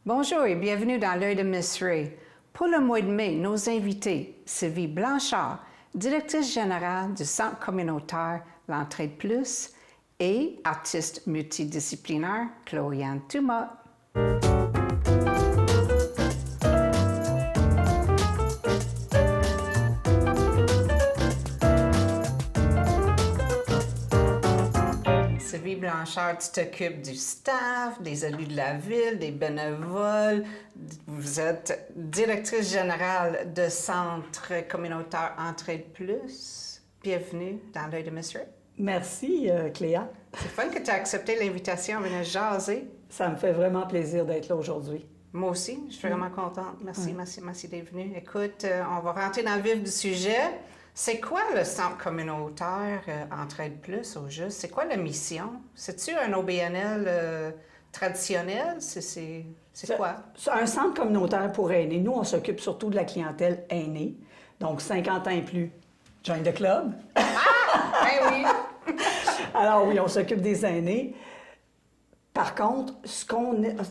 Bonjour et bienvenue dans l'œil de Miss Ray. Pour le mois de mai, nos invités, Sylvie Blanchard, directrice générale du Centre communautaire L'Entraide Plus, et artiste multidisciplinaire, Chloé-Anne Toumat. Sylvie Blanchard, tu t'occupes du staff, des élus de la ville, des bénévoles. Vous êtes directrice générale de Centre communautaire Entraide Plus. Bienvenue dans l'œil de Miss Ray. Merci, Cléa. C'est fun que tu as accepté l'invitation à venir jaser. Ça me fait vraiment plaisir d'être là aujourd'hui. Moi aussi, je suis vraiment contente. Merci d'être venue. Écoute, on va rentrer dans le vif du sujet. C'est quoi le Centre communautaire Entraide Plus, au juste? C'est quoi la mission? C'est-tu un OBNL traditionnel? C'est quoi? C'est un centre communautaire pour aînés. Nous, on s'occupe surtout de la clientèle aînée, donc 50 ans et plus. Join the club. Ah! Ben oui! Alors oui, on s'occupe des aînés. Par contre,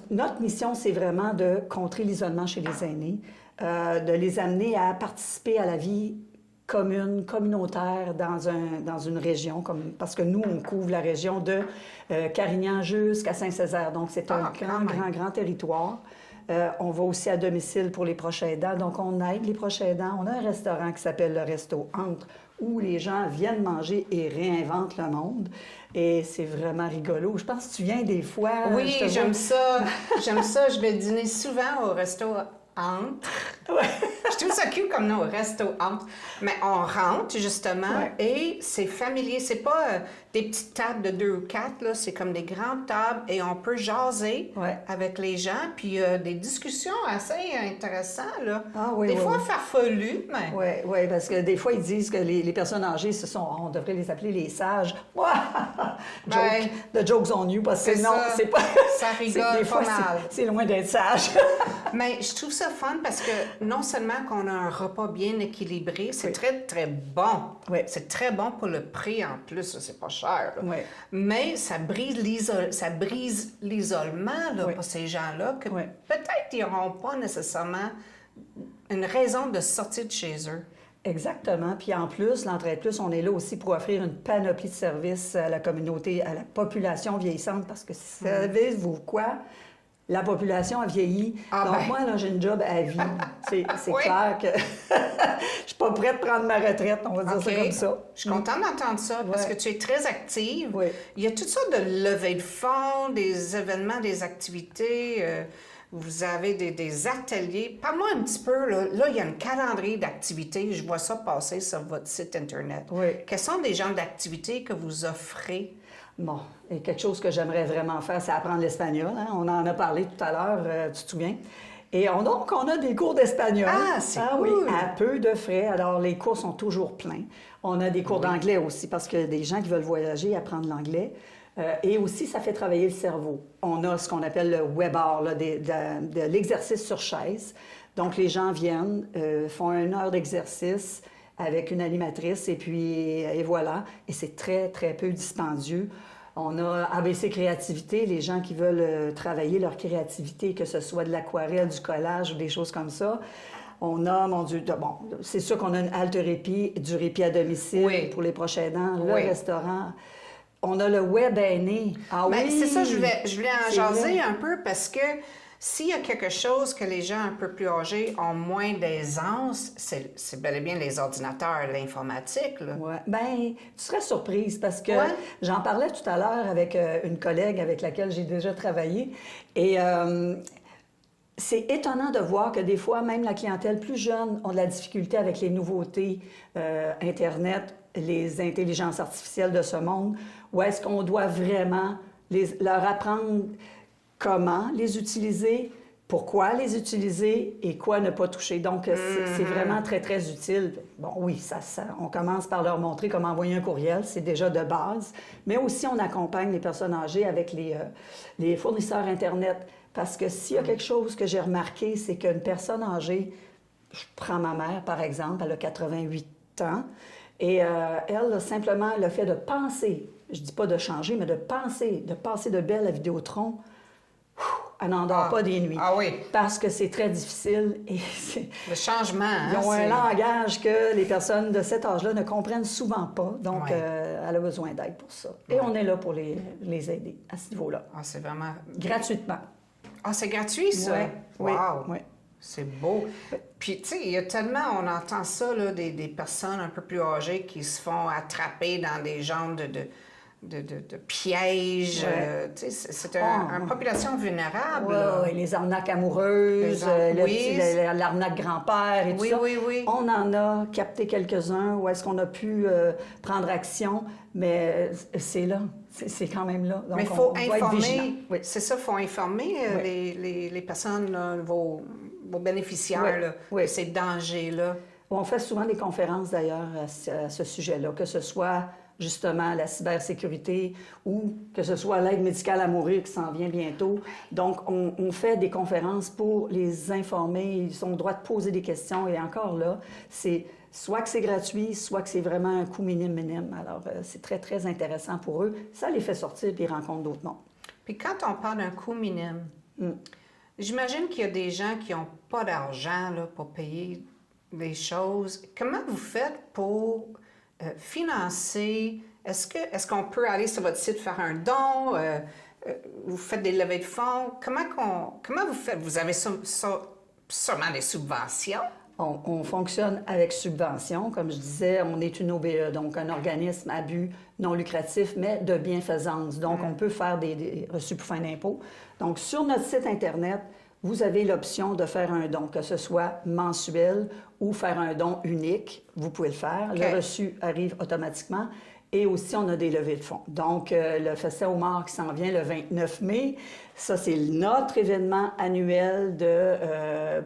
notre mission, c'est vraiment de contrer l'isolement chez les aînés, de les amener à participer à la vie communautaire dans une région, parce que nous, on couvre la région de Carignan jusqu'à Saint-Césaire. Donc, c'est un grand territoire. On va aussi à domicile pour les proches aidants. Donc, on aide les proches aidants. On a un restaurant qui s'appelle le Resto Entre, où les gens viennent manger et réinventent le monde. Et c'est vraiment rigolo. Je pense que tu viens des fois... Oui, j'aime ça. J'aime ça. Je vais dîner souvent au Resto Entre. Ouais. Je trouve ça cute comme nom, Resto Entre. Mais on rentre, justement, et c'est familier. C'est pas des petites tables de 2 ou 4, là. C'est comme des grandes tables et on peut jaser avec les gens. Puis des discussions assez intéressantes, là. Ah, oui, des fois farfelues, mais... Oui, parce que des fois, ils disent que les personnes âgées, on devrait les appeler les sages. The joke's on you, parce que non, c'est pas... Ça rigole pas mal. C'est loin d'être sage. Mais je trouve ça fun parce que non seulement qu'on a un repas bien équilibré, c'est très bon. Oui. C'est très bon pour le prix en plus, c'est pas cher. Oui. Mais ça brise l'isolement pour ces gens-là que peut-être ils n'auront pas nécessairement une raison de sortir de chez eux. Exactement. Puis en plus, l'Entraide Plus, on est là aussi pour offrir une panoplie de services à la communauté, à la population vieillissante, parce que savez-vous quoi? La population a vieilli. Donc, moi, là, j'ai une job à vie. C'est clair que je suis pas prête de prendre ma retraite, on va dire ça comme ça. Je suis contente d'entendre ça parce que tu es très active. Oui. Il y a toutes sortes de levées de fonds, des événements, des activités. Vous avez des ateliers. Parle-moi un petit peu. Là, il y a un calendrier d'activités. Je vois ça passer sur votre site Internet. Oui. Quels sont les genres d'activités que vous offrez? Bon, et quelque chose que j'aimerais vraiment faire, c'est apprendre l'espagnol. Hein? On en a parlé tout à l'heure, tu te souviens? Et donc, on a des cours d'espagnol. Ah, c'est cool! Oui, à peu de frais. Alors, les cours sont toujours pleins. On a des cours d'anglais aussi, parce que des gens qui veulent voyager, apprendre l'anglais. Et aussi, ça fait travailler le cerveau. On a ce qu'on appelle le WebAR, de l'exercice sur chaise. Donc, les gens viennent, font 1 heure d'exercice avec une animatrice, et voilà. Et c'est très peu dispendieux. On a ABC Créativité, les gens qui veulent travailler leur créativité, que ce soit de l'aquarelle, du collage ou des choses comme ça. On a, mon Dieu, bon, c'est sûr qu'on a une halte répit, du répit à domicile pour les proches aidants, le restaurant. On a le web aîné. Ah oui! C'est ça, je voulais en jaser vrai. un peu parce que s'il y a quelque chose que les gens un peu plus âgés ont moins d'aisance, c'est bel et bien les ordinateurs, l'informatique. Oui. Bien, tu serais surprise parce que j'en parlais tout à l'heure avec une collègue avec laquelle j'ai déjà travaillé. Et c'est étonnant de voir que des fois, même la clientèle plus jeune a de la difficulté avec les nouveautés Internet, les intelligences artificielles de ce monde. Où est-ce qu'on doit vraiment leur apprendre comment les utiliser, pourquoi les utiliser et quoi ne pas toucher. Donc, c'est vraiment très utile. Bon, oui, on commence par leur montrer comment envoyer un courriel, c'est déjà de base, mais aussi on accompagne les personnes âgées avec les fournisseurs Internet. Parce que s'il y a quelque chose que j'ai remarqué, c'est qu'une personne âgée, je prends ma mère par exemple, elle a 88 ans, et elle, simplement, le fait de penser, je dis pas de changer, mais de penser, de passer de Bell à Vidéotron, Elle n'en dort pas des nuits. Ah oui. Parce que c'est très difficile et le changement. Ils ont un langage que les personnes de cet âge-là ne comprennent souvent pas. Donc, elle a besoin d'aide pour ça. Et on est là pour les aider à ce niveau-là. Ah, c'est vraiment... Gratuitement. Ah, c'est gratuit, ça? Oui. Wow! Oui. C'est beau. Puis, tu sais, il y a tellement, on entend ça, là, des personnes un peu plus âgées qui se font attraper dans des genres de pièges. Tu sais, c'est une population vulnérable. Oui, les arnaques amoureuses, l'arnaque grand-père et tout ça. Oui. On en a capté quelques-uns où est-ce qu'on a pu prendre action, mais c'est là. C'est quand même là. Donc, mais il faut informer. Oui. C'est ça, il faut informer les personnes, là, vos bénéficiaires, de ces dangers-là. On fait souvent des conférences, d'ailleurs, à ce sujet-là, que ce soit justement la cybersécurité ou que ce soit l'aide médicale à mourir qui s'en vient bientôt. Donc, on fait des conférences pour les informer. Ils ont le droit de poser des questions. Et encore là, c'est soit que c'est gratuit, soit que c'est vraiment un coût minime. Alors, c'est très, très intéressant pour eux. Ça les fait sortir puis ils rencontrent d'autres mondes. Puis quand on parle d'un coût minime, j'imagine qu'il y a des gens qui n'ont pas d'argent là, pour payer des choses. Comment vous faites pour financer? Est-ce qu'on peut aller sur votre site faire un don? Vous faites des levées de fonds? Comment vous faites? Vous avez sûrement des subventions? On fonctionne avec subvention. Comme je disais, on est une OBE, donc un organisme à but non lucratif, mais de bienfaisance. Donc, on peut faire des reçus pour fin d'impôt. Donc, sur notre site Internet, vous avez l'option de faire un don, que ce soit mensuel ou faire un don unique. Vous pouvez le faire. Okay. Le reçu arrive automatiquement. Et aussi, on a des levées de fonds. Donc, le Festival Homard qui s'en vient le 29 mai, ça, c'est notre événement annuel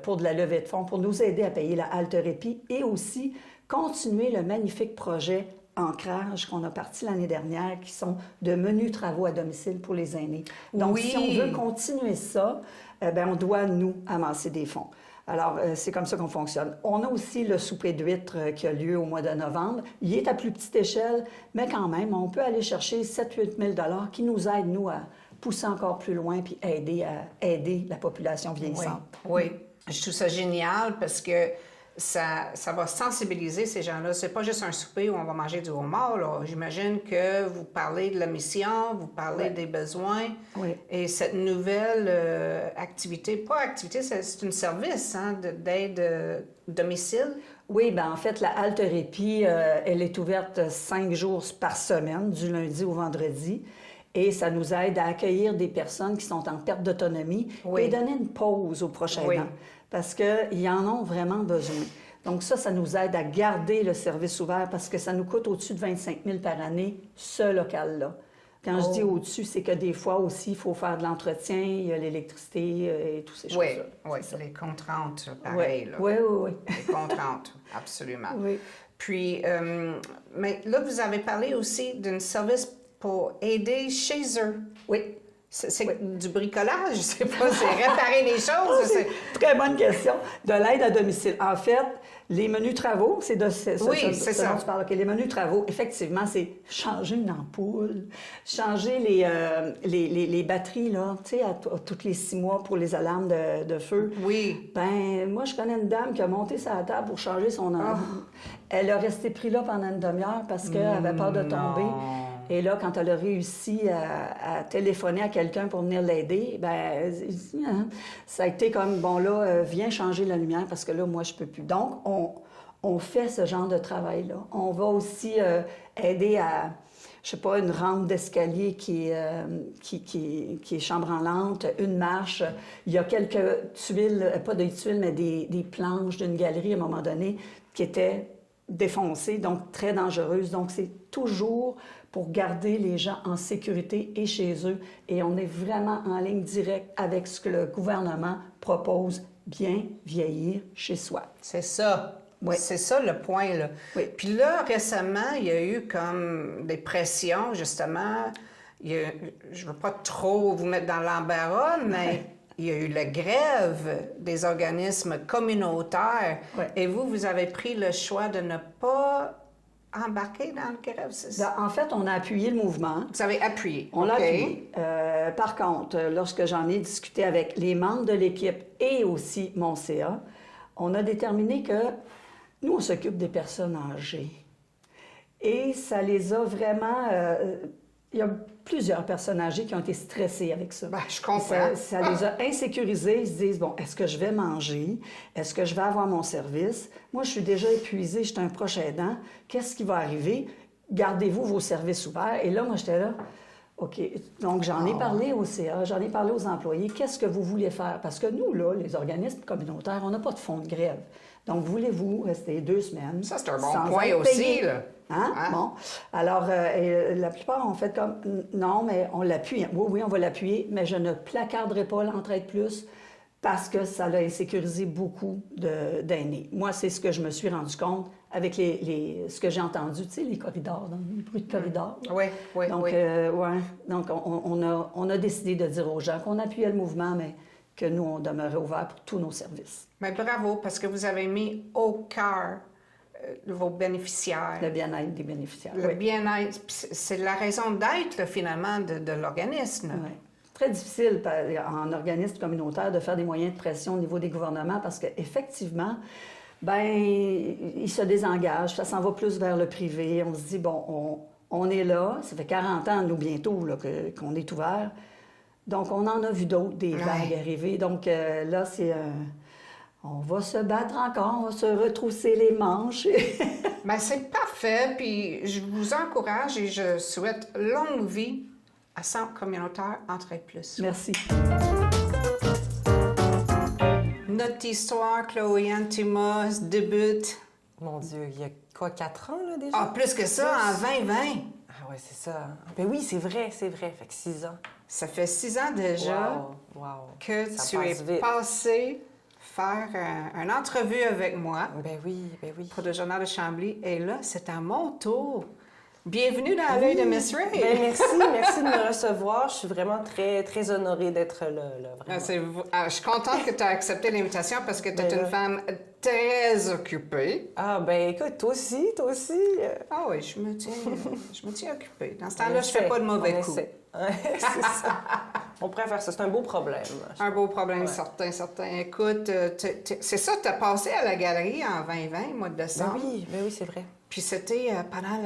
pour de la levée de fonds, pour nous aider à payer la haltérothérapie et aussi continuer le magnifique projet Ancrage qu'on a parti l'année dernière, qui sont de menus travaux à domicile pour les aînés. Donc, si on veut continuer ça, on doit, nous, amasser des fonds. Alors, c'est comme ça qu'on fonctionne. On a aussi le souper d'huîtres qui a lieu au mois de novembre. Il est à plus petite échelle, mais quand même, on peut aller chercher 7 000 à 8 000 $ qui nous aident, nous, à pousser encore plus loin puis aider la population vieillissante. Oui. Je trouve ça génial parce que ça va sensibiliser ces gens-là. C'est pas juste un souper où on va manger du homard, là. J'imagine que vous parlez de la mission, vous parlez des besoins. Oui. Et cette nouvelle activité, c'est un service d'aide domicile. Oui, bien en fait, la haltérothérapie, elle est ouverte 5 jours par semaine, du lundi au vendredi. Et ça nous aide à accueillir des personnes qui sont en perte d'autonomie et donner une pause aux prochains aidants. Parce qu'ils en ont vraiment besoin. Donc ça nous aide à garder le service ouvert parce que ça nous coûte au-dessus de 25 000 par année, ce local-là. Quand je dis au-dessus, c'est que des fois aussi, il faut faire de l'entretien, il y a l'électricité et toutes ces choses-là. Oui, c'est les contraintes, pareil. Oui. Les contraintes, absolument. Oui. Puis, mais là, vous avez parlé aussi d'un service pour aider chez eux. Oui. C'est du bricolage, je sais pas, c'est réparer les choses. C'est une très bonne question. De l'aide à domicile. En fait, les menus travaux, c'est ça dont tu parles. Okay, les menus travaux, effectivement, c'est changer une ampoule, changer les batteries, là, tu sais, tous les 6 mois pour les alarmes de feu. Oui. Ben moi, je connais une dame qui a monté sa table pour changer son ampoule. Elle a resté pris là pendant une demi-heure parce qu'elle avait peur de tomber. Et là, quand elle a réussi à téléphoner à quelqu'un pour venir l'aider, ça a été comme, bon là, viens changer la lumière parce que là, moi, je peux plus. Donc, on fait ce genre de travail-là. On va aussi aider à, je sais pas, une rampe d'escalier qui est chambranlante, une marche. Il y a quelques tuiles, pas des tuiles, mais des planches d'une galerie à un moment donné qui étaient défoncées, donc très dangereuses. Donc, c'est toujours pour garder les gens en sécurité et chez eux. Et on est vraiment en ligne directe avec ce que le gouvernement propose, bien vieillir chez soi. C'est ça. Oui. C'est ça le point, là. Oui. Puis là, récemment, il y a eu comme des pressions, justement. Je ne veux pas trop vous mettre dans l'embarras, mais il y a eu la grève des organismes communautaires. Oui. Et vous avez pris le choix de ne pas embarqué dans le grève? En fait, on a appuyé le mouvement. Vous avez appuyé. On l'a appuyé. Par contre, lorsque j'en ai discuté avec les membres de l'équipe et aussi mon CA, on a déterminé que nous, on s'occupe des personnes âgées. Et ça les a vraiment... il y a plusieurs personnes âgées qui ont été stressées avec ça. Ben, je comprends. Ça les a insécurisées. Ils se disent, bon, est-ce que je vais manger? Est-ce que je vais avoir mon service? Moi, je suis déjà épuisée, je suis un proche aidant. Qu'est-ce qui va arriver? Gardez-vous vos services ouverts. Et là, moi, j'étais là, OK. Donc, j'en ai parlé au CA, j'en ai parlé aux employés. Qu'est-ce que vous voulez faire? Parce que nous, là, les organismes communautaires, on n'a pas de fonds de grève. Donc, voulez-vous rester 2 semaines? Ça, c'est un bon point aussi, là. Hein? Bon. Alors, la plupart ont fait comme, non, mais on l'appuie. Oui, on va l'appuyer, mais je ne placarderai pas l'entraide plus parce que ça l'a insécurisé beaucoup d'aînés. Moi, c'est ce que je me suis rendu compte avec ce que j'ai entendu, tu sais, les corridors, les bruits de corridors. Oui, oui, donc, oui. Donc, on a décidé de dire aux gens qu'on appuyait le mouvement, mais que nous, on demeurait ouverts pour tous nos services. Mais bravo, parce que vous avez mis au cœur de vos bénéficiaires. Le bien-être des bénéficiaires. Le bien-être, c'est la raison d'être, finalement, de l'organisme. Oui. Très difficile en organisme communautaire de faire des moyens de pression au niveau des gouvernements parce qu'effectivement, bien, ils se désengagent, ça s'en va plus vers le privé. On se dit, bon, on est là, ça fait 40 ans, nous, bientôt, là, qu'on est ouvert. Donc, on en a vu d'autres, des vagues arriver. Donc, là, c'est... on va se battre encore, on va se retrousser les manches. Bien, c'est parfait, puis je vous encourage et je souhaite longue vie à Centre communautaire Entraide Plus. Merci. Notre histoire, Chloé-Anne Thomas, débute... Mon Dieu, il y a quoi, 4 ans, là, déjà? Ah, plus que ça, en 2020. Ah ouais, c'est ça. Ben oui, c'est vrai, fait que 6 ans. Ça fait 6 ans déjà Wow. que Ça tu es passe vite. passé faire une entrevue avec moi Ben oui. pour le Journal de Chambly. Et là, c'est à mon tour. Bienvenue dans l'œil de Miss Ray. Ben merci de me recevoir. Je suis vraiment très, très honorée d'être là, vraiment. Je suis contente que tu as accepté l'invitation parce que tu es Ben une femme très occupée. Ah ben écoute, toi aussi. Ah oui, je me tiens occupée. Dans ce temps-là, je fais pas de mauvais coups. C'est ça. On pourrait faire ça. C'est un beau problème. Un beau problème, certain. Écoute, c'est ça, tu as passé à la galerie en 2020, mois de décembre. Ben oui, c'est vrai. Puis c'était pendant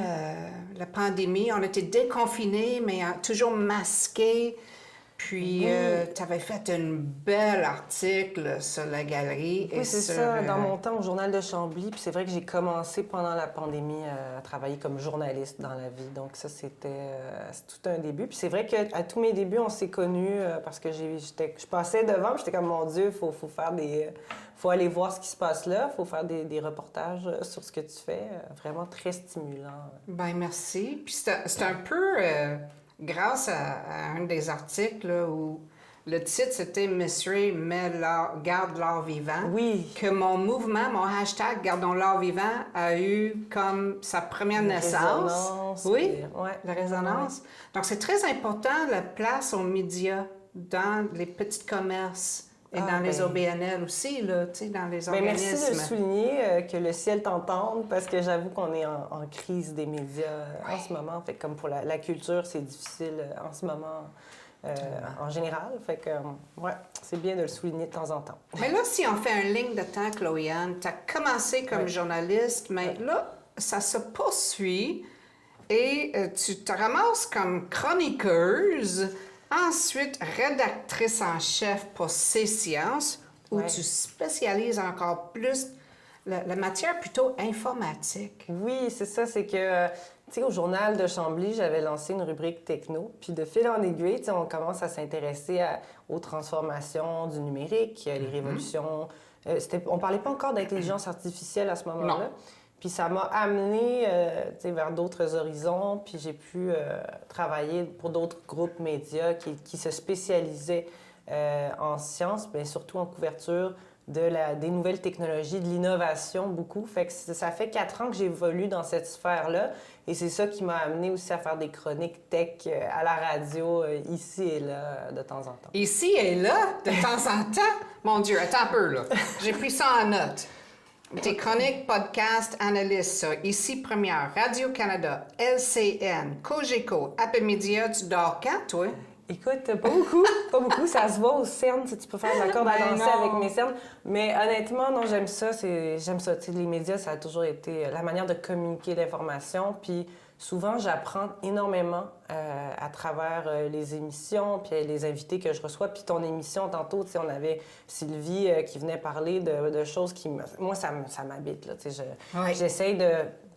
la pandémie. On était déconfinés, mais toujours masqués. Puis tu avais fait un bel article sur la galerie. Oui, c'est ça. Dans mon temps au Journal de Chambly. Puis c'est vrai que j'ai commencé pendant la pandémie à travailler comme journaliste dans la vie. Donc ça, c'est tout un début. Puis c'est vrai qu'à tous mes débuts, on s'est connus parce que je passais devant. Puis j'étais comme, mon Dieu, faut aller voir ce qui se passe là. Il faut faire des reportages sur ce que tu fais. Vraiment très stimulant. Bien, merci. Puis c'est un peu... grâce à un des articles là, où le titre c'était Miss Ray garde l'art vivant. Oui. Que mon mouvement, mon hashtag Gardons l'art vivant a eu comme sa première naissance. Résonance. Oui, Ouais. la résonance. Ouais. Donc c'est très important la place aux médias dans les petits commerces et dans les OBNL aussi, là, tu sais, dans les organismes. Merci de souligner que le ciel t'entende parce que j'avoue qu'on est en crise des médias en ce moment. Fait que comme pour la culture, c'est difficile en ce moment en général. Fait que, c'est bien de le souligner de temps en temps. Mais là, si on fait un ligne de temps, Chloé-Anne, tu as commencé comme journaliste, mais là, ça se poursuit et tu te ramasses comme chroniqueuse. Ensuite, rédactrice en chef pour C-Sciences, où tu spécialises encore plus la matière plutôt informatique. Oui, c'est ça. C'est que, tu sais, au Journal de Chambly, j'avais lancé une rubrique techno. Puis de fil en aiguille, tu sais, on commence à s'intéresser aux transformations du numérique, les révolutions. On parlait pas encore d'intelligence artificielle à ce moment-là. Non. Puis ça m'a amenée vers d'autres horizons, puis j'ai pu travailler pour d'autres groupes médias qui se spécialisaient en sciences, mais surtout en couverture des nouvelles technologies, de l'innovation beaucoup. Fait que ça fait 4 ans que j'évolue dans cette sphère-là, et c'est ça qui m'a amenée aussi à faire des chroniques tech à la radio, ici et là, de temps en temps. Ici et là, de temps en temps? Mon Dieu, attends un peu, là. J'ai pris ça en note. Tes chroniques, podcasts, analystes, ça. Ici Première, Radio-Canada, LCN, Cogeco, Apple Media, tu dors quand, toi? Écoute, pas beaucoup, pas beaucoup. Ça se voit aux cernes, tu peux faire de la corde à danser avec mes cernes. Mais honnêtement, non, j'aime ça. J'aime ça. Tu sais, les médias, ça a toujours été la manière de communiquer l'information. Puis souvent, j'apprends énormément à travers les émissions, puis les invités que je reçois. Puis ton émission, tantôt, tu sais, on avait Sylvie qui venait parler de choses qui... Moi, ça m'habite, là. Tu sais, j'essaye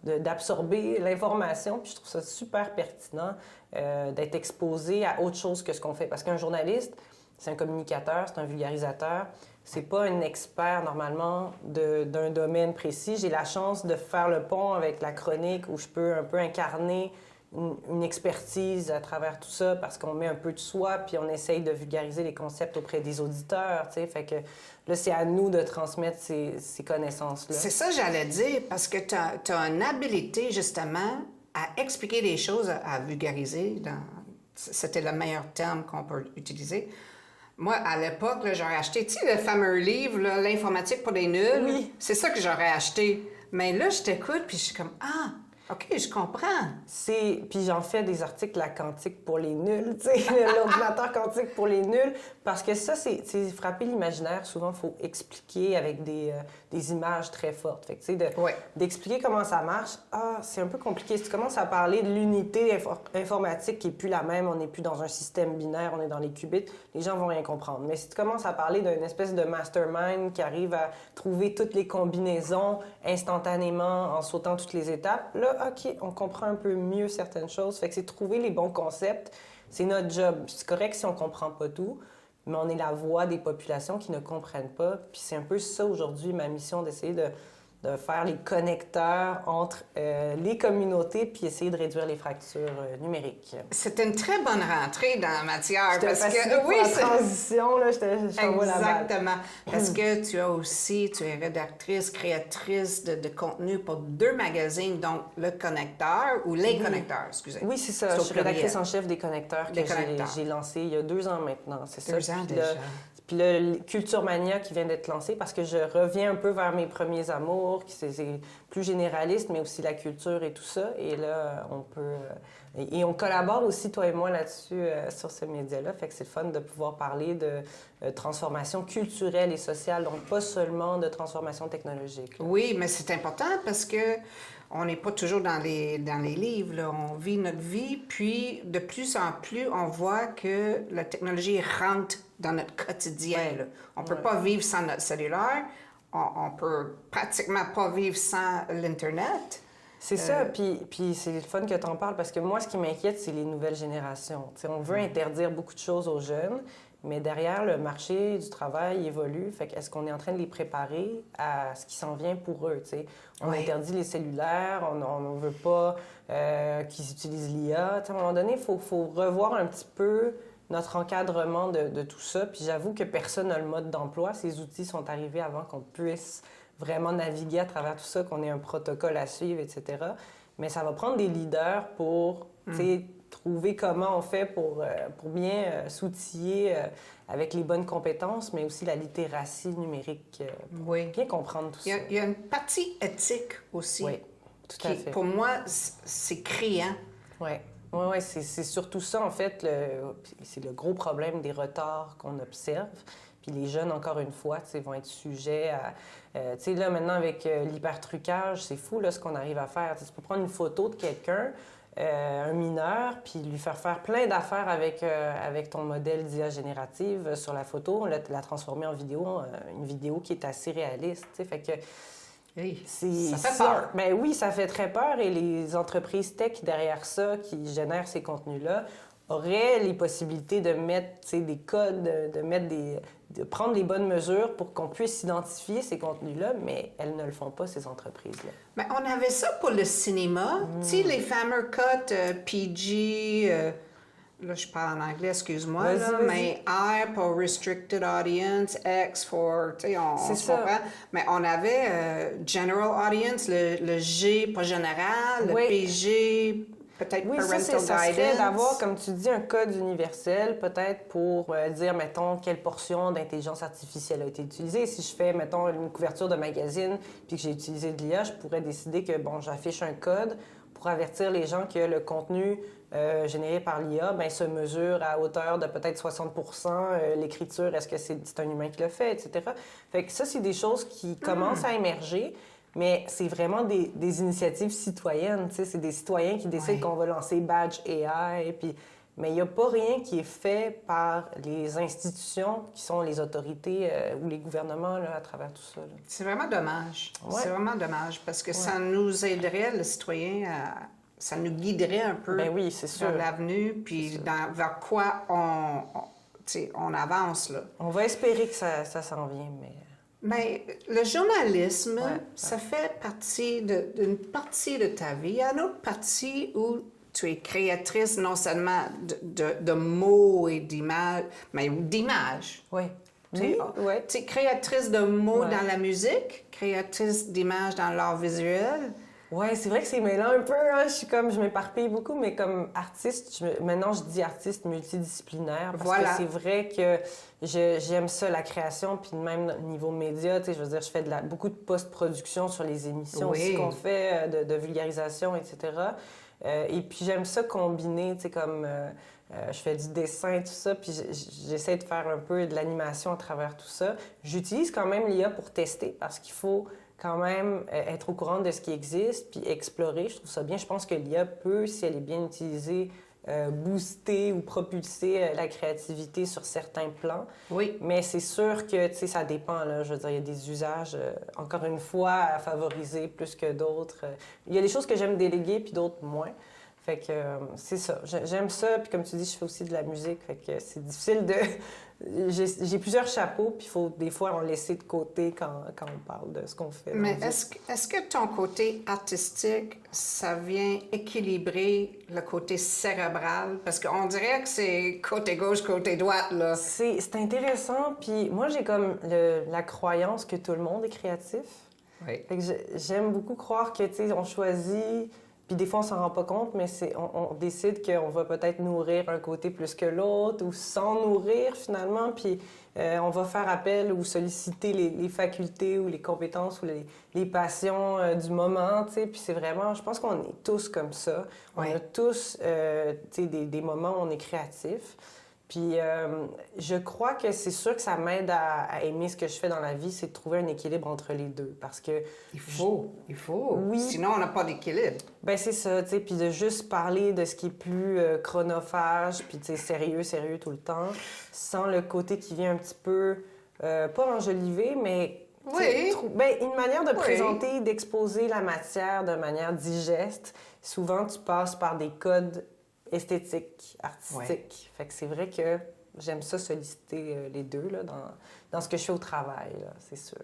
d'absorber l'information, puis je trouve ça super pertinent d'être exposé à autre chose que ce qu'on fait. Parce qu'un journaliste, c'est un communicateur, c'est un vulgarisateur, c'est pas un expert, normalement, d'un domaine précis. J'ai la chance de faire le pont avec la chronique où je peux un peu incarner une expertise à travers tout ça parce qu'on met un peu de soi puis on essaye de vulgariser les concepts auprès des auditeurs, tu sais. Fait que là, c'est à nous de transmettre ces connaissances-là. C'est ça que j'allais dire, parce que tu as une habilité, justement, à expliquer les choses, à vulgariser. C'était le meilleur terme qu'on peut utiliser. Moi, à l'époque, j'aurais acheté, tu sais, le fameux livre, là, L'informatique pour les nuls. Oui. C'est ça que j'aurais acheté. Mais là, je t'écoute, puis je suis comme, ah, OK, je comprends. Puis j'en fais des articles à quantique pour les nuls, tu sais, l'ordinateur quantique pour les nuls, parce que ça, c'est frapper l'imaginaire. Souvent, il faut expliquer avec des images très fortes. Fait que, tu sais, d'expliquer comment ça marche, c'est un peu compliqué. Si tu commences à parler de l'unité informatique qui n'est plus la même, on n'est plus dans un système binaire, on est dans les qubits, les gens vont rien comprendre. Mais si tu commences à parler d'une espèce de mastermind qui arrive à trouver toutes les combinaisons instantanément en sautant toutes les étapes, là, OK, on comprend un peu mieux certaines choses. Fait que c'est trouver les bons concepts. C'est notre job. C'est correct si on comprend pas tout, mais on est la voix des populations qui ne comprennent pas. Puis c'est un peu ça aujourd'hui, ma mission, d'essayer de faire les connecteurs entre les communautés puis essayer de réduire les fractures numériques. C'était une très bonne rentrée dans la matière. Parce que oui, la transition, là, je t'envoie la balle. Exactement. Parce que tu es rédactrice, créatrice de contenu pour 2 magazines, donc Le Connecteur, ou Les Connecteurs, excusez. Oui, c'est ça. Je suis rédactrice en chef des Connecteurs que j'ai lancé il y a 2 ans maintenant. C'est 2 ans déjà. Puis le Culture Mania qui vient d'être lancé parce que je reviens un peu vers mes premiers amours, qui c'est plus généraliste, mais aussi la culture et tout ça. Et là, on peut... Et on collabore aussi, toi et moi, là-dessus, sur ce média-là. Fait que c'est le fun de pouvoir parler de transformation culturelle et sociale, donc pas seulement de transformation technologique. Là. Oui, mais c'est important parce que on n'est pas toujours dans les livres, là. On vit notre vie, puis de plus en plus, on voit que la technologie rentre dans notre quotidien. Là. On ne peut pas vivre sans notre cellulaire, on peut pratiquement pas vivre sans l'Internet. C'est ça, puis c'est le fun que tu en parles, parce que moi, ce qui m'inquiète, c'est les nouvelles générations. T'sais, on veut interdire beaucoup de choses aux jeunes, mais derrière, le marché du travail évolue. Fait que est-ce qu'on est en train de les préparer à ce qui s'en vient pour eux, t'sais? On interdit les cellulaires, on ne veut pas qu'ils utilisent l'IA. À un moment donné, il faut revoir un petit peu notre encadrement de tout ça. Puis j'avoue que personne n'a le mode d'emploi. Ces outils sont arrivés avant qu'on puisse vraiment naviguer à travers tout ça, qu'on ait un protocole à suivre, etc. Mais ça va prendre des leaders pour trouver comment on fait pour bien s'outiller avec les bonnes compétences, mais aussi la littératie numérique pour bien comprendre tout ça. Il y a une partie éthique aussi. Oui, tout à fait. Pour moi, c'est criant. Oui, c'est surtout ça, en fait. C'est le gros problème des retards qu'on observe. Puis les jeunes, encore une fois, vont être sujets à... tu sais, là, maintenant, avec l'hypertrucage, c'est fou, là, ce qu'on arrive à faire. Tu peux prendre une photo de quelqu'un, un mineur, puis lui faire plein d'affaires avec ton modèle d'IA générative sur la photo, la transformer en vidéo, une vidéo qui est assez réaliste, tu sais. Fait que... ça fait peur. Ben oui, ça fait très peur. Et les entreprises tech derrière ça, qui génèrent ces contenus-là, auraient les possibilités de mettre des codes, de prendre les bonnes mesures pour qu'on puisse identifier ces contenus-là, mais elles ne le font pas, ces entreprises-là. Mais on avait ça pour le cinéma. Tu sais, les fameux codes PG... Là, je parle en anglais, excuse-moi, mais R pour Restricted Audience, X pour, tu sais, on se comprend. Mais on avait General Audience, le G pas général, le PG peut-être Oui, parental ça serait guidance. d'avoir, comme tu dis, un code universel, peut-être pour dire, mettons, quelle portion d'intelligence artificielle a été utilisée. Si je fais, mettons, une couverture de magazine, puis que j'ai utilisé de l'IA, je pourrais décider que, bon, j'affiche un code pour avertir les gens que le contenu généré par l'IA ben, se mesure à hauteur de peut-être 60 l'écriture, est-ce que c'est un humain qui le fait, etc. Fait que ça, c'est des choses qui commencent à émerger. Mais c'est vraiment des initiatives citoyennes, tu sais, c'est des citoyens qui décident qu'on va lancer Badge AI, puis... mais il n'y a pas rien qui est fait par les institutions qui sont les autorités ou les gouvernements là, à travers tout ça. Là. C'est vraiment dommage. Ouais. C'est vraiment dommage parce que ça nous aiderait, le citoyen, ça nous guiderait un peu Ben oui, c'est sûr. vers l'avenue, puis vers quoi on avance. Là. On va espérer que ça s'en vient, mais... Mais le journalisme, Ouais. ça fait partie d'une partie de ta vie. Il y a une autre partie où tu es créatrice non seulement de mots et d'images, mais d'images. Oui. Tu Oui. es créatrice de mots Ouais. dans la musique, créatrice d'images dans l'art visuel. Oui, c'est vrai que c'est mêlant un peu. Hein? Je m'éparpille beaucoup, mais comme artiste, maintenant je dis artiste multidisciplinaire parce Voilà. que c'est vrai que j'aime ça, la création, puis même niveau média, tu sais, je veux dire, je fais beaucoup de post-production sur les émissions Oui. aussi qu'on fait, de vulgarisation, etc. Et puis j'aime ça combiner, tu sais, comme je fais du dessin, tout ça, puis j'essaie de faire un peu de l'animation à travers tout ça. J'utilise quand même l'IA pour tester parce qu'il faut quand même être au courant de ce qui existe, puis explorer. Je trouve ça bien. Je pense que l'IA peut, si elle est bien utilisée, booster ou propulser la créativité sur certains plans. Oui. Mais c'est sûr que, tu sais, ça dépend, là. Je veux dire, il y a des usages, encore une fois, à favoriser plus que d'autres. Il y a des choses que j'aime déléguer, puis d'autres moins. Fait que c'est ça. J'aime ça. Puis comme tu dis, je fais aussi de la musique. Fait que c'est difficile de... J'ai plusieurs chapeaux, puis il faut des fois en laisser de côté quand on parle de ce qu'on fait. Mais est-ce que ton côté artistique, ça vient équilibrer le côté cérébral? Parce qu'on dirait que c'est côté gauche, côté droite, là. C'est intéressant. Puis moi, j'ai comme la croyance que tout le monde est créatif. Oui. Fait que j'aime beaucoup croire que, tu sais, on choisit... Puis des fois, on s'en rend pas compte, mais on décide qu'on va peut-être nourrir un côté plus que l'autre ou s'en nourrir finalement. Puis on va faire appel ou solliciter les facultés ou les compétences ou les passions du moment, tu sais. Puis c'est vraiment, je pense qu'on est tous comme ça. Oui. On a tous, tu sais, des moments où on est créatif. Puis je crois que c'est sûr que ça m'aide à aimer ce que je fais dans la vie, c'est de trouver un équilibre entre les deux. Parce que... Il faut. Oui. Sinon, on n'a pas d'équilibre. Ben c'est ça, tu sais, puis de juste parler de ce qui est plus chronophage, puis tu sais, sérieux tout le temps, sans le côté qui vient un petit peu, pas enjoliver, mais... Oui. Ben, une manière de présenter, d'exposer la matière de manière digeste. Souvent, tu passes par des codes esthétique, artistique. Fait que c'est vrai que j'aime ça solliciter les deux là, dans ce que je fais au travail, là, c'est sûr.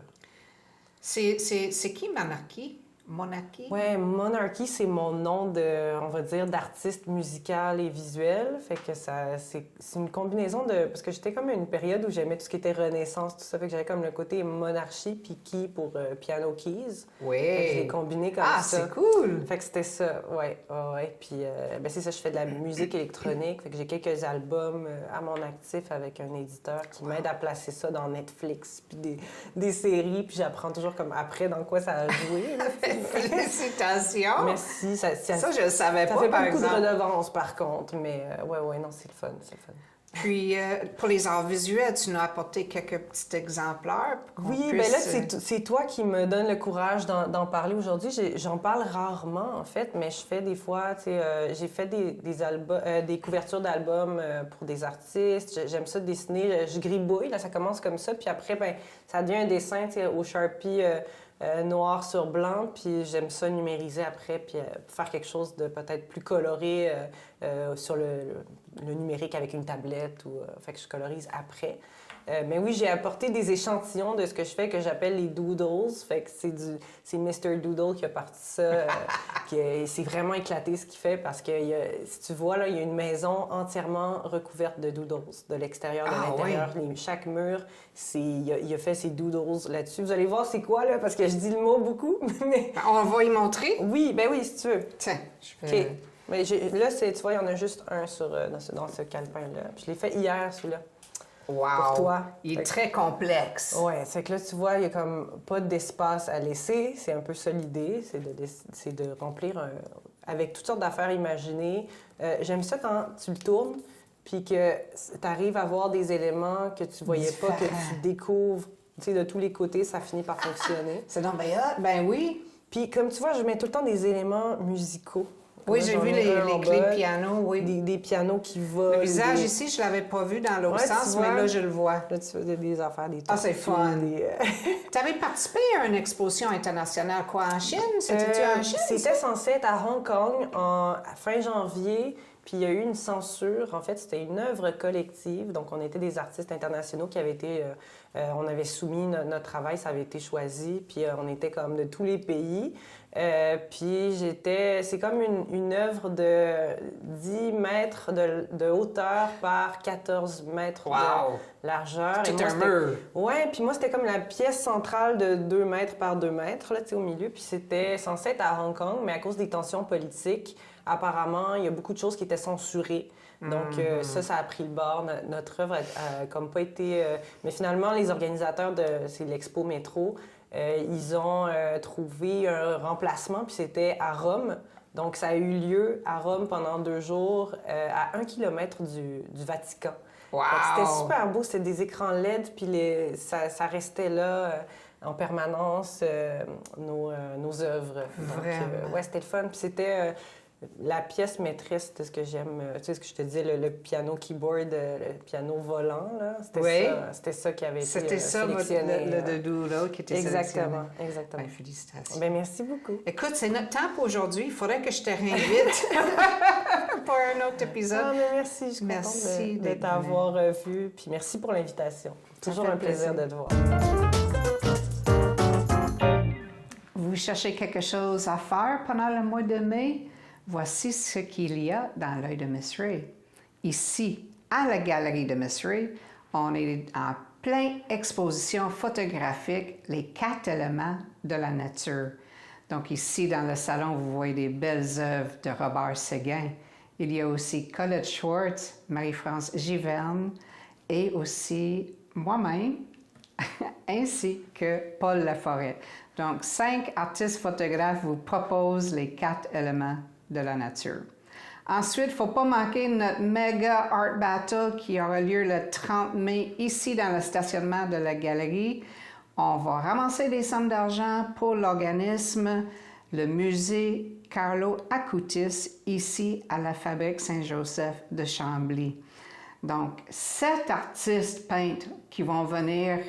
C'est qui Monarchy? Monarchy? Oui, Monarchy, c'est mon nom on va dire, d'artiste musical et visuel. Fait que c'est une combinaison de... Parce que j'étais comme à une période où j'aimais tout ce qui était Renaissance, tout ça. Fait que j'avais comme le côté monarchie, puis key pour piano keys. Oui. Fait que je l'ai combiné comme ça. Ah, c'est cool! Fait que c'était ça, ouais. Puis, ben c'est ça, je fais de la musique électronique. Fait que j'ai quelques albums à mon actif avec un éditeur qui m'aide à placer ça dans Netflix, puis des séries. Puis j'apprends toujours comme après dans quoi ça a joué. Là. Félicitations! Merci. Ça, je ne savais ça pas, fait par pas beaucoup exemple. de redevances, par contre. Mais ouais, non, c'est le fun, c'est le fun. Puis, pour les arts visuels, tu nous as apporté quelques petits exemplaires. Pour qu'on Oui, puisse... bien là, c'est toi qui me donne le courage d'en parler aujourd'hui. J'en parle rarement, en fait, mais je fais des fois, tu sais, j'ai fait des albums, des couvertures d'albums pour des artistes. J'aime ça dessiner. Je gribouille, là, ça commence comme ça. Puis après, ben ça devient un dessin, tu sais, au Sharpie noir sur blanc. Puis j'aime ça numériser après, puis faire quelque chose de peut-être plus coloré sur le numérique avec une tablette. Fait que je colorise après. Mais oui, j'ai apporté des échantillons de ce que je fais que j'appelle les doodles. Fait que c'est Mr. Doodle qui a parti ça. C'est vraiment éclaté ce qu'il fait parce que si tu vois, là, il y a une maison entièrement recouverte de doodles, de l'extérieur, de l'intérieur. Oui. Chaque mur, il a fait ses doodles là-dessus. Vous allez voir c'est quoi, là, parce que je dis le mot beaucoup. Mais... On va y montrer? Oui, ben oui, si tu veux. Tiens, je vais... Mais là, tu vois, il y en a juste un dans ce calepin-là. Puis je l'ai fait hier, celui-là. Wow! Pour toi. Il est très complexe. Oui, c'est que là, tu vois, il n'y a comme pas d'espace à laisser. C'est un peu ça l'idée, c'est de remplir avec toutes sortes d'affaires imaginées. J'aime ça quand tu le tournes, puis que tu arrives à voir des éléments que tu voyais pas, que tu découvres. Tu sais, de tous les côtés, ça finit par fonctionner. C'est donc bien hot. Ben oui. Puis comme tu vois, je mets tout le temps des éléments musicaux. Oui, j'ai vu les clés de piano, oui. Des pianos qui volent. Le visage ici, je l'avais pas vu dans l'autre sens, mais là, je le vois. Là, tu faisais des affaires, des Ah, c'est fun. Des... Tu avais participé à une exposition internationale, quoi, en Chine? C'était-tu en Chine? C'était censé être à Hong Kong en fin janvier, puis il y a eu une censure. En fait, c'était une œuvre collective, donc on était des artistes internationaux qui avaient été... on avait soumis notre travail, ça avait été choisi, puis on était comme de tous les pays. Puis c'est comme une œuvre de 10 mètres de hauteur par 14 mètres de largeur. C'est un mur. Oui, puis moi, c'était comme la pièce centrale de 2 mètres par 2 mètres, là, tu sais, au milieu. Puis c'était censé être à Hong Kong, mais à cause des tensions politiques, apparemment, il y a beaucoup de choses qui étaient censurées. Donc, ça a pris le bord. Notre œuvre a comme pas été... mais finalement, les organisateurs c'est l'Expo Métro, ils ont trouvé un remplacement, puis c'était à Rome. Donc, ça a eu lieu à Rome pendant 2 jours, à 1 kilomètre du Vatican. Wow! C'était super beau, c'était des écrans LED, puis ça restait là en permanence, nos œuvres. Donc, ouais, c'était le fun. Puis c'était la pièce maîtresse de ce que j'aime. Tu sais, ce que je te disais, le piano keyboard, le piano volant, là. C'était ça qui avait été sélectionné. C'était ça, le doodle qui était sélectionné. Exactement. Ben, félicitations. Ben, merci beaucoup. Écoute, c'est notre temps pour aujourd'hui. Il faudrait que je te réinvite pour un autre épisode. Ah, mais merci. Je suis contente de t'avoir vu. Puis merci pour l'invitation. Toujours un plaisir de te voir. Vous cherchez quelque chose à faire pendant le mois de mai? Voici ce qu'il y a dans l'œil de Miss Ray. Ici, à la galerie de Miss Ray, on est en pleine exposition photographique, les 4 éléments de la nature. Donc ici, dans le salon, vous voyez des belles œuvres de Robert Séguin. Il y a aussi Colette Schwartz, Marie-France Giverne et aussi moi-même, ainsi que Paul Laforêt. Donc, 5 artistes photographes vous proposent les 4 éléments de la nature. Ensuite, il ne faut pas manquer notre méga Art Battle qui aura lieu le 30 mai ici dans le stationnement de la galerie. On va ramasser des sommes d'argent pour l'organisme, le musée Carlo Acutis, ici à la Fabrique Saint-Joseph de Chambly. Donc, 7 artistes peintres qui vont venir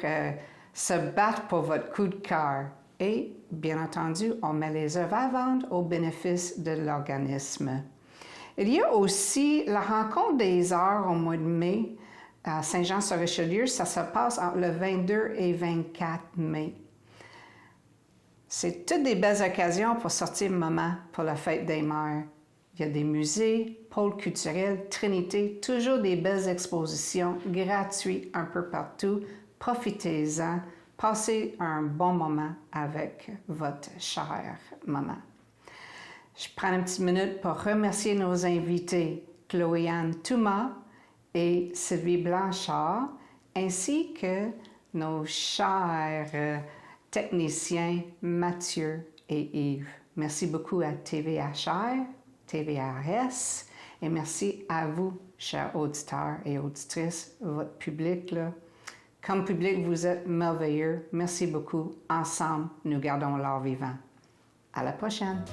se battre pour votre coup de cœur. Et, bien entendu, on met les œuvres à vendre au bénéfice de l'organisme. Il y a aussi la rencontre des arts au mois de mai à Saint-Jean-sur-Richelieu. Ça se passe entre le 22 et 24 mai. C'est toutes des belles occasions pour sortir maman pour la fête des mères. Il y a des musées, pôles culturels, Trinité, toujours des belles expositions gratuites un peu partout. Profitez-en. Passez un bon moment avec votre chère maman. Je prends une petite minute pour remercier nos invités, Chloé-Anne Thomas et Sylvie Blanchard, ainsi que nos chers techniciens Mathieu et Yves. Merci beaucoup à TVHR, TVRS, et merci à vous, chers auditeurs et auditrices, votre public, là. Comme public, vous êtes merveilleux. Merci beaucoup. Ensemble, nous gardons l'art vivant. À la prochaine!